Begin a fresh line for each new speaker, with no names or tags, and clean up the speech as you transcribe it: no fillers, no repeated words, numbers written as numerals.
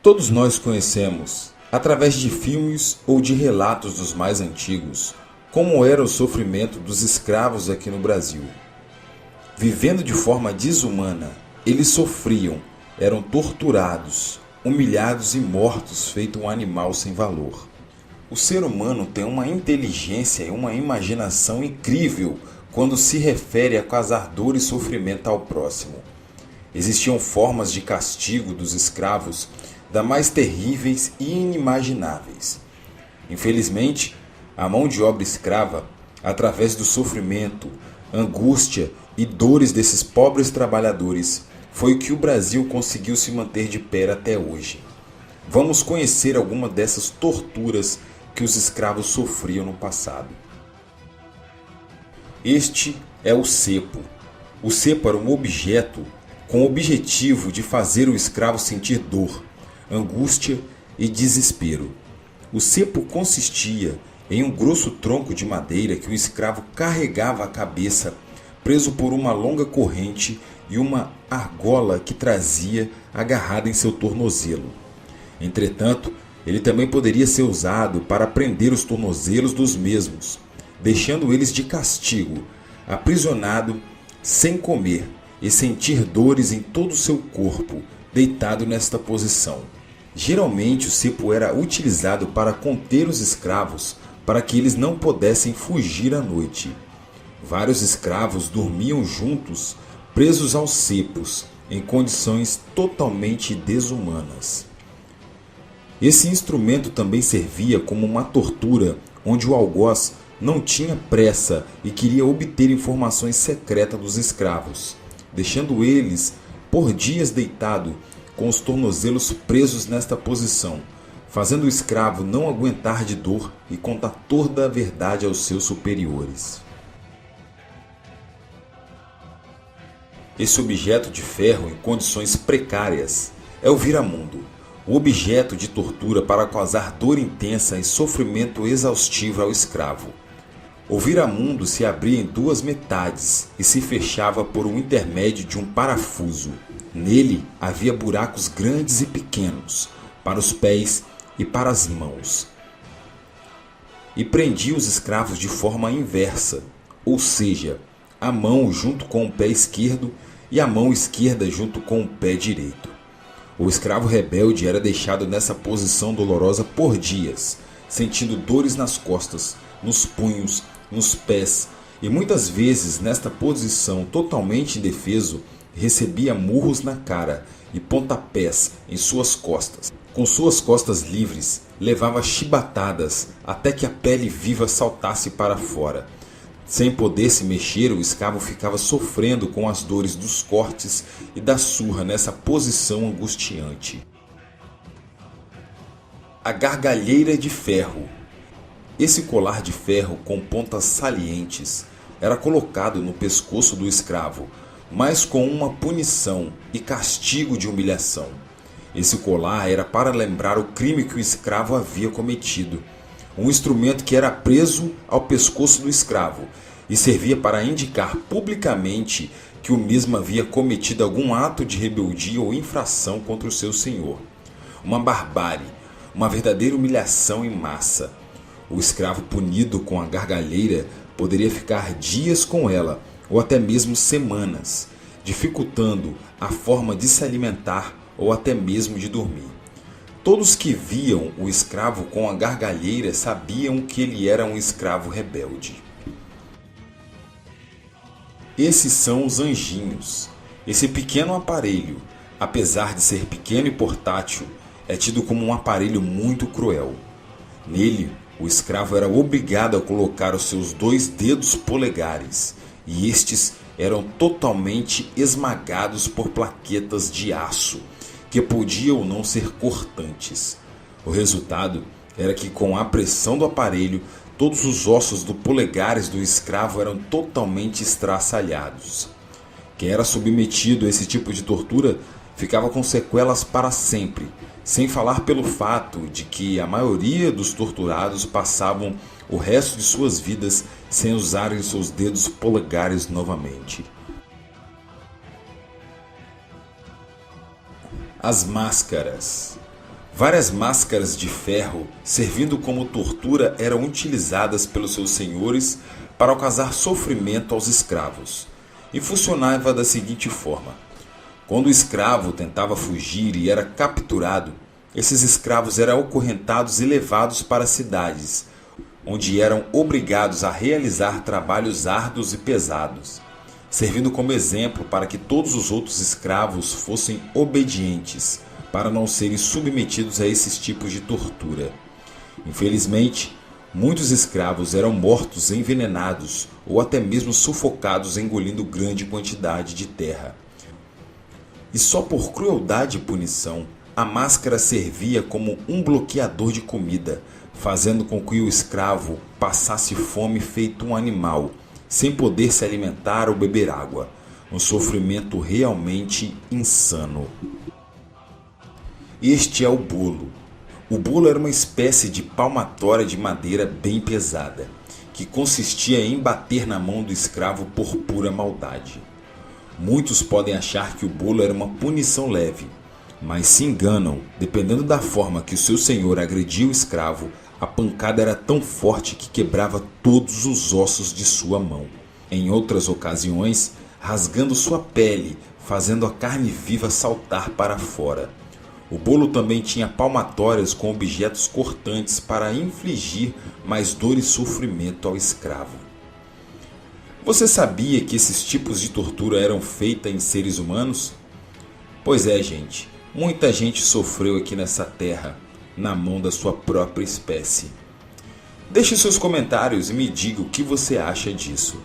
Todos nós conhecemos, através de filmes ou de relatos dos mais antigos, como era o sofrimento dos escravos aqui no Brasil. Vivendo de forma desumana, eles sofriam, eram torturados, humilhados e mortos feito um animal sem valor. O ser humano tem uma inteligência e uma imaginação incrível quando se refere a causar dor e sofrimento ao próximo. Existiam formas de castigo dos escravos das mais terríveis e inimagináveis. Infelizmente, a mão de obra escrava, através do sofrimento, angústia e dores desses pobres trabalhadores, foi o que o Brasil conseguiu se manter de pé até hoje. Vamos conhecer alguma dessas torturas que os escravos sofriam no passado. Este é o cepo. O cepo era um objeto com o objetivo de fazer o escravo sentir dor, angústia e desespero. O cepo consistia em um grosso tronco de madeira que o escravo carregava à cabeça, preso por uma longa corrente e uma argola que trazia agarrada em seu tornozelo. Entretanto, ele também poderia ser usado para prender os tornozelos dos mesmos, deixando eles de castigo, aprisionado, sem comer e sentir dores em todo o seu corpo, deitado nesta posição. Geralmente o cepo era utilizado para conter os escravos, para que eles não pudessem fugir à noite. Vários escravos dormiam juntos, presos aos cepos, em condições totalmente desumanas. Esse instrumento também servia como uma tortura, onde o algoz não tinha pressa e queria obter informações secretas dos escravos, deixando eles por dias deitado, com os tornozelos presos nesta posição, fazendo o escravo não aguentar de dor e contar toda a verdade aos seus superiores. Esse objeto de ferro em condições precárias é o viramundo, o objeto de tortura para causar dor intensa e sofrimento exaustivo ao escravo. O viramundo se abria em duas metades e se fechava por um intermédio de um parafuso. Nele havia buracos grandes e pequenos, para os pés e para as mãos. E prendia os escravos de forma inversa, ou seja, a mão junto com o pé esquerdo e a mão esquerda junto com o pé direito. O escravo rebelde era deixado nessa posição dolorosa por dias, sentindo dores nas costas, nos punhos, nos pés, e muitas vezes nesta posição totalmente indefeso, recebia murros na cara e pontapés em suas costas. Com suas costas livres, levava chibatadas até que a pele viva saltasse para fora. Sem poder se mexer, o escravo ficava sofrendo com as dores dos cortes e da surra nessa posição angustiante. A gargalheira de ferro. Esse colar de ferro com pontas salientes era colocado no pescoço do escravo, mas com uma punição e castigo de humilhação. Esse colar era para lembrar o crime que o escravo havia cometido. Um instrumento que era preso ao pescoço do escravo e servia para indicar publicamente que o mesmo havia cometido algum ato de rebeldia ou infração contra o seu senhor. Uma barbárie, uma verdadeira humilhação em massa. O escravo punido com a gargalheira poderia ficar dias com ela, ou até mesmo semanas, dificultando a forma de se alimentar ou até mesmo de dormir. Todos que viam o escravo com a gargalheira sabiam que ele era um escravo rebelde. Esses são os anjinhos. Esse pequeno aparelho, apesar de ser pequeno e portátil, é tido como um aparelho muito cruel. Nele, o escravo era obrigado a colocar os seus 2 dedos polegares, e estes eram totalmente esmagados por plaquetas de aço, que podiam ou não ser cortantes. O resultado era que, com a pressão do aparelho, todos os ossos do polegares do escravo eram totalmente estraçalhados. Quem era submetido a esse tipo de tortura ficava com sequelas para sempre, sem falar pelo fato de que a maioria dos torturados passavam o resto de suas vidas sem usarem seus dedos polegares novamente. As máscaras. Várias máscaras de ferro, servindo como tortura, eram utilizadas pelos seus senhores para causar sofrimento aos escravos. E funcionava da seguinte forma: quando o escravo tentava fugir e era capturado, esses escravos eram acorrentados e levados para cidades, onde eram obrigados a realizar trabalhos árduos e pesados, servindo como exemplo para que todos os outros escravos fossem obedientes, para não serem submetidos a esses tipos de tortura. Infelizmente, muitos escravos eram mortos envenenados ou até mesmo sufocados engolindo grande quantidade de terra. E só por crueldade e punição, a máscara servia como um bloqueador de comida, fazendo com que o escravo passasse fome feito um animal, sem poder se alimentar ou beber água. Um sofrimento realmente insano. Este é o bolo. O bolo era uma espécie de palmatória de madeira bem pesada, que consistia em bater na mão do escravo por pura maldade. Muitos podem achar que o bolo era uma punição leve, mas se enganam. Dependendo da forma que o seu senhor agredia o escravo, a pancada era tão forte que quebrava todos os ossos de sua mão. Em outras ocasiões, rasgando sua pele, fazendo a carne viva saltar para fora. O bolo também tinha palmatórias com objetos cortantes para infligir mais dor e sofrimento ao escravo. Você sabia que esses tipos de tortura eram feitas em seres humanos? Pois é, gente. Muita gente sofreu aqui nessa terra, na mão da sua própria espécie. Deixe seus comentários e me diga o que você acha disso.